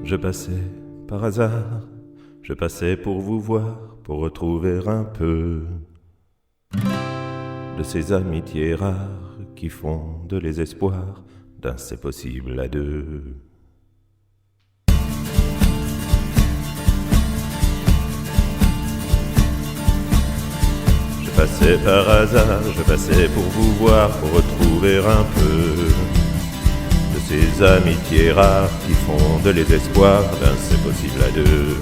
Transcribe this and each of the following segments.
Je passais par hasard, je passais pour vous voir, pour retrouver un peu de ces amitiés rares qui font de l'espoir d'un c'est possible à deux. Je passais par hasard, je passais pour vous voir, pour retrouver un peu de ces amitiés rares qui font de l'espoir d'un c'est possible à deux.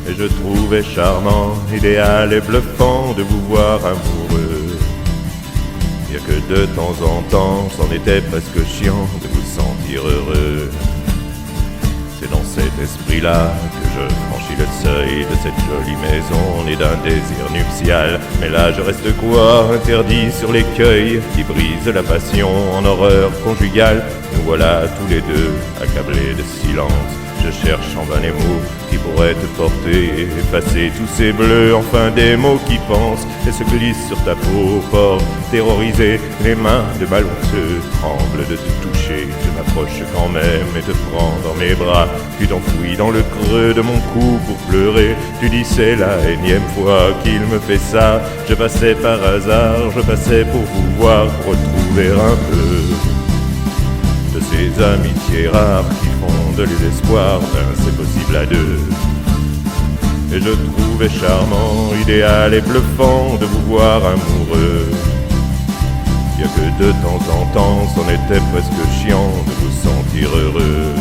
Et je trouvais charmant, idéal et bluffant de vous voir amoureux. Bien que de temps en temps, c'en était presque chiant de vous sentir heureux. C'est dans cet esprit-là que je franchis le seuil de cette jolie maison née d'un désir nuptial. Mais là je reste quoi, interdit sur l'écueil qui brise la passion en horreur conjugale. Nous voilà tous les deux accablés de silence. Je cherche en vain les mots qui pourraient te porter, effacer tous ces bleus, enfin des mots qui pensent et se glissent sur ta peau, porte terrorisée, les mains de malhonteux tremblent de te toucher. Je m'approche quand même et te prends dans mes bras, tu t'enfouis dans le creux de mon cou pour pleurer. Tu dis c'est la énième fois qu'il me fait ça. Je passais par hasard, je passais pour vous voir, pour retrouver un peu de ces amitiés rares qui font de l'espoir d'un c'est possible à deux. Et je trouvais charmant, idéal et bluffant de vous voir amoureux. Bien que de temps en temps, c'en était presque chiant de vous sentir heureux.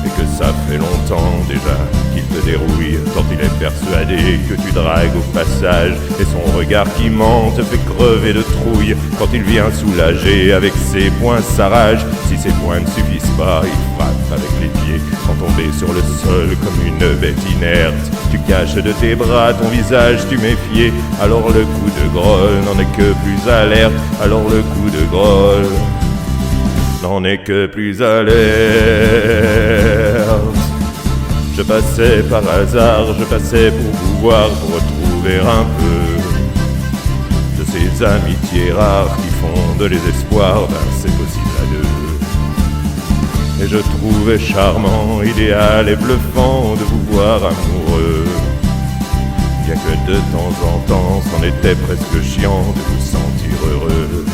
Et que ça fait longtemps déjà qu'il te dérouille, tant il est persuadé que tu dragues au passage. Et son regard qui ment te fait crever de trouille quand il vient soulager avec ses poings sa rage. Si ses poings ne suffisent pas, il frappe avec les pieds sans tomber sur le sol comme une bête inerte. Tu caches de tes bras ton visage, tu méfies. Alors le coup de grolle n'en est que plus alerte. Alors le coup de grolle n'en est que plus alerte. Je passais par hasard, je passais pour vous voir, pour retrouver un peu de ces amitiés rares qui font de l'espoir d'un c'est possible à deux. Et je trouvais charmant, idéal et bluffant de vous voir amoureux. Bien que de temps en temps, c'en était presque chiant de vous sentir heureux.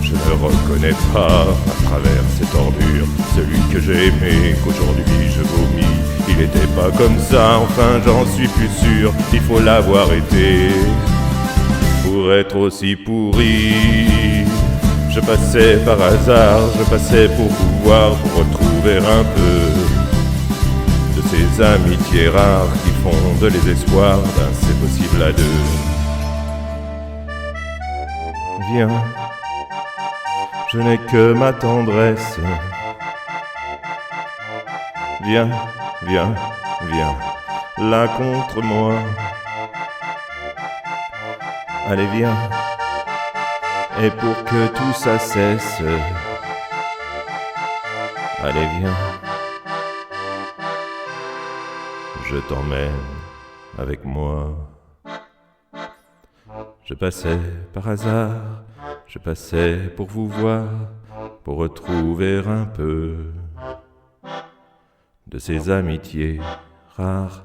Je ne reconnais pas, à travers cette ordure, celui que j'ai aimé, qu'aujourd'hui je vomis. Il n'était pas comme ça, enfin j'en suis plus sûr. Il faut l'avoir été pour être aussi pourri. Je passais par hasard, je passais pour vous voir, pour retrouver un peu de ces amitiés rares qui font de l'espoir d'un c'est possible à deux. Viens, je n'ai que ma tendresse. Viens, viens, viens, là contre moi. Allez, viens, et pour que tout ça cesse, allez, viens, je t'emmène avec moi. Je passais par hasard, je passais pour vous voir, pour retrouver un peu de ces amitiés rares